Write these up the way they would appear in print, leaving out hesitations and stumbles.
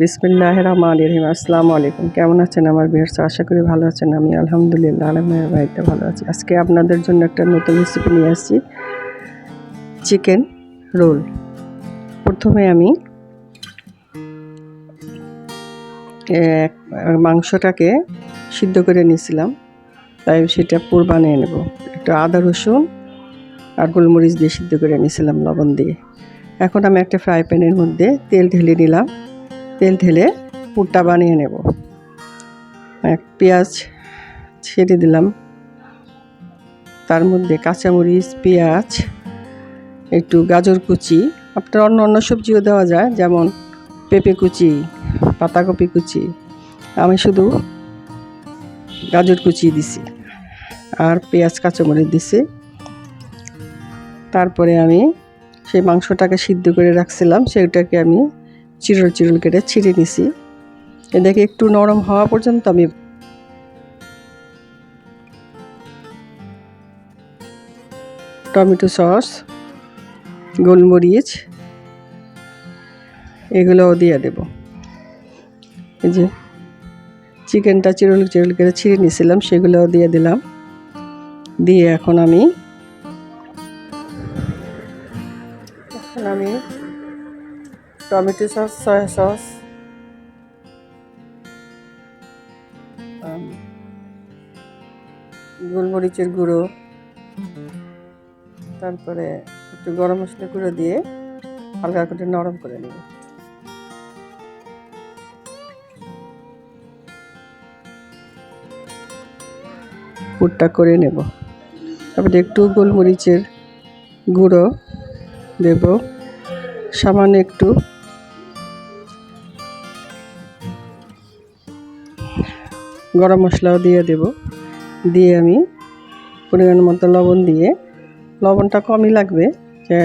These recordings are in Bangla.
বিসমিল্লাহির রহমানির রহিম। আসসালামু আলাইকুম। কেমন আছেন আমার ভিউয়ার্স? আশা করি ভালো আছেন। আমি আলহামদুলিল্লাহ আলমের বাড়িতে ভালো আছি। আজকে আপনাদের জন্য একটা নতুন রেসিপি নিয়ে আসছি, চিকেন রোল। প্রথমে আমি মাংসটাকে সিদ্ধ করে নিয়েছিলাম, তাই সেটা পুর বানিয়ে নেব। একটু আদা রসুন আর গোলমরিচ দিয়ে সিদ্ধ করে নিয়েছিলাম লবণ দিয়ে। এখন আমি একটা ফ্রাই প্যানের মধ্যে তেল ঢেলে নিলাম। তেল ঢেলে পুরটা বানিয়ে নেব। পেঁয়াজ ছেড়ে দিলাম, তার মধ্যে কাঁচামরিচ, পেঁয়াজ, একটু গাজর কুচি, আপনার অন্য অন্য সবজিও দেওয়া যায়, যেমন পেঁপে কুচি, পাতাকপি কুচি। আমি শুধু গাজর কুচি দিছি আর পেঁয়াজ কাঁচামরিচ দিছি। তারপরে আমি সেই মাংসটাকে সিদ্ধ করে রাখছিলাম, সেটাকে আমি চিরল চিরল কেটে ছিঁড়ে নিছি। এটাকে একটু নরম হওয়া পর্যন্ত আমি টমেটো সস, গোলমরিচ এগুলোও দিয়ে দেব। এই যে চিকেনটা চিরল চিরল করে ছিঁড়ে নিয়েছিলাম, সেগুলোও দিয়ে দিলাম। দিয়ে এখন আমি টমেটো সস, সয়া সস, গোলমরিচের গুঁড়ো, তারপরে একটু গরম মশলা গুঁড়ো দিয়ে হালকা করে নরম করে নেব। পুরটা করে নেব। তারপরে একটু গোলমরিচের গুঁড়ো দেব, সামান্য একটু গরম মশলাও দিয়ে দেব। দিয়ে আমি পরিমাণ মতো লবণ দিয়ে, লবণটা কমই লাগবে, যে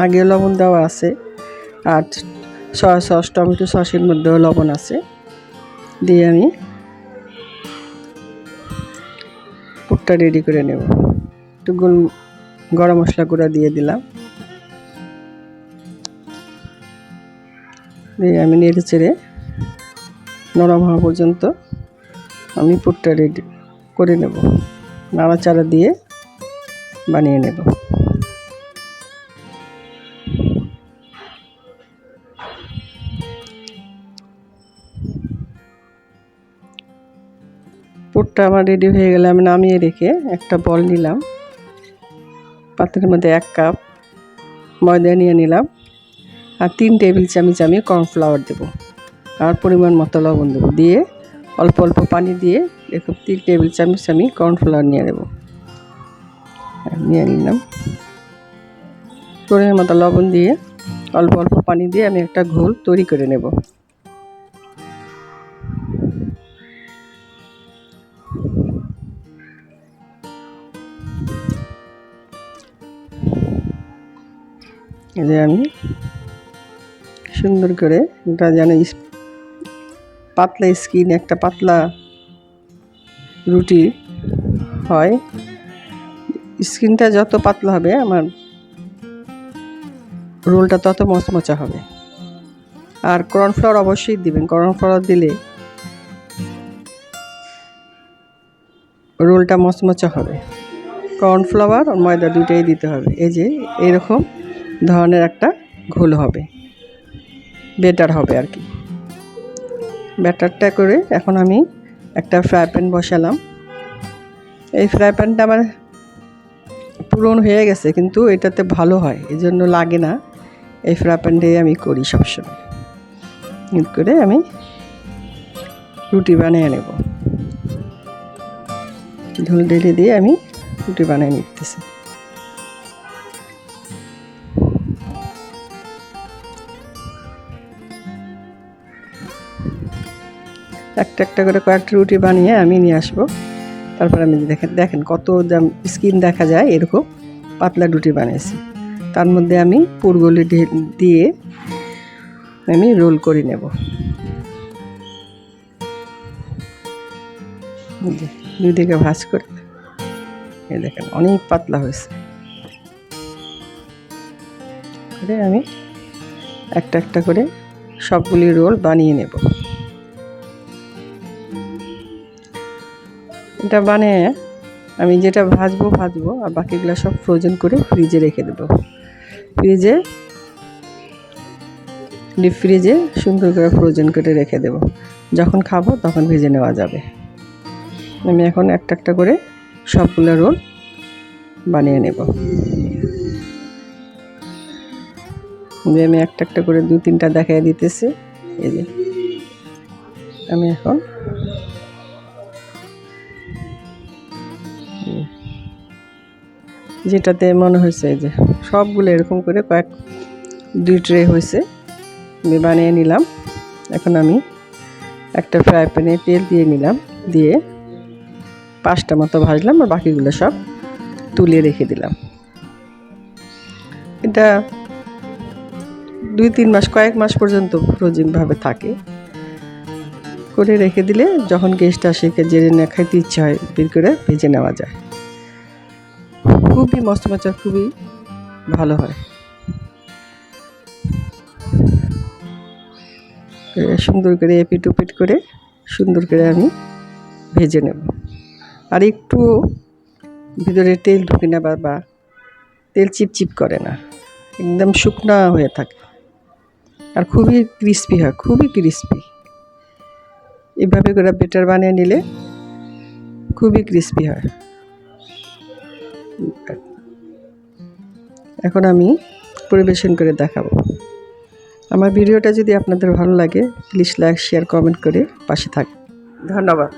আগে লবণ দেওয়া আছে, আর সয়া সস, টমেটো সসের মধ্যেও লবণ আছে। দিয়ে আমি পুরটা রেডি করে নেব। একটু গরম মশলা গুঁড়া দিয়ে দিলাম। দিয়ে আমি নেড়ে চেড়ে নরম হওয়া পর্যন্ত আমি পুরটা রেডি করে নেব। নাড়াচাড়া দিয়ে বানিয়ে নেব। পুরটা আমার রেডি হয়ে গেলে আমি নামিয়ে রেখে একটা বল নিলাম। পাত্রের মধ্যে 1 কাপ ময়দা নিয়ে নিলাম, আর 3 টেবিল চামচ আমি কর্নফ্লাওয়ার দেব, আর পরিমাণ মতো লবণ দেবো। দিয়ে অল্প অল্প পানি দিয়ে এরকম 3 টেবিল চামচ আমি কর্নফ্লাওয়ার নিয়ে নেব। নিয়ে নিলাম, পরিমাণ মতো লবণ দিয়ে অল্প অল্প পানি দিয়ে আমি একটা ঘোল তৈরি করে নেব। এই যে আমি সুন্দর করে এটা যেন পাতলা স্কিন, একটা পাতলা রুটি হয়। স্কিনটা যত পাতলা হবে আমার রোলটা তত মচমচা হবে। আর কর্নফ্লাওয়ার অবশ্যই দিবেন, কর্নফ্লাওয়ার দিলে রোলটা মচমচা হবে। কর্নফ্লাওয়ার আর ময়দা দুটোই দিতে হবে। এই যে এরকম ধরনের একটা ঘোল হবে, বেটার হবে আর কি। ব্যাটারটা করে এখন আমি একটা ফ্রাই প্যান বসালাম। এই ফ্রাই প্যানটা আমার পুরনো হয়ে গেছে, কিন্তু এটাতে ভালো হয়, এই জন্য লাগে না। এই ফ্রাই প্যানটাই আমি করি সবসময়। করে আমি রুটি বানিয়ে নেব। ঝোল ঢেলে দিয়ে আমি রুটি বানিয়ে নিতেছি। একটা একটা করে কয়েকটা রুটি বানিয়ে আমি নিয়ে আসবো। তারপর আমি দেখেন কত স্কিন দেখা যায়, এরকম পাতলা রুটি বানিয়েছি। তার মধ্যে আমি পুরগুলো দিয়ে আমি রোল করে নেব। দুদিকে ভাঁজ করে, এই দেখেন অনেক পাতলা হয়েছে। আমি একটা একটা করে সবগুলি রোল বানিয়ে নেব। এটা বানিয়ে আমি যেটা ভাজবো আর বাকিগুলো সব ফ্রোজেন করে ফ্রিজে রেখে দেব। ডিপ ফ্রিজে সুন্দর করে ফ্রোজেন করে রেখে দেব। যখন খাবো তখন ভেজে নেওয়া যাবে। আমি এখন একটা একটা করে সবগুলো রোল বানিয়ে নেব। আমি একটা একটা করে 2-3টা দেখাই দিতেছি। এই যে আমি এখন যেটাতে মনে হয়েছে যে সবগুলো এরকম করে 2 ট্রে হয়েছে আমি বানিয়ে নিলাম। এখন আমি একটা ফ্রাই প্যানে তেল দিয়ে নিলাম, দিয়ে 5টা মতো ভাজলাম আর বাকিগুলো সব তুলে রেখে দিলাম। এটা 2-3 মাস, কয়েক মাস পর্যন্ত ফ্রোজেনভাবে থাকে। করে রেখে দিলে যখন গেস্ট আসে জেনে না খাইতে ইচ্ছা হয় বের করে ভেজে নেওয়া যায়। খুবই মচমচা, খুবই ভালো হয়। সুন্দর করে এপিট ওপিট করে সুন্দর করে আমি ভেজে নেব। আর একটু ভিতরে তেল ঢুকে না বা তেল চিপচিপ করে না, একদম শুকনা হয়ে থাকে আর খুবই ক্রিস্পি হয়, খুবই ক্রিস্পি। এভাবে করে বেটার বানিয়ে নিলে খুবই ক্রিস্পি হয়। এখন আমি পরিবেশন করে দেখাবো। আমার ভিডিওটা যদি আপনাদের ভালো লাগে প্লিজ লাইক, শেয়ার, কমেন্ট করে পাশে থাকুন। ধন্যবাদ।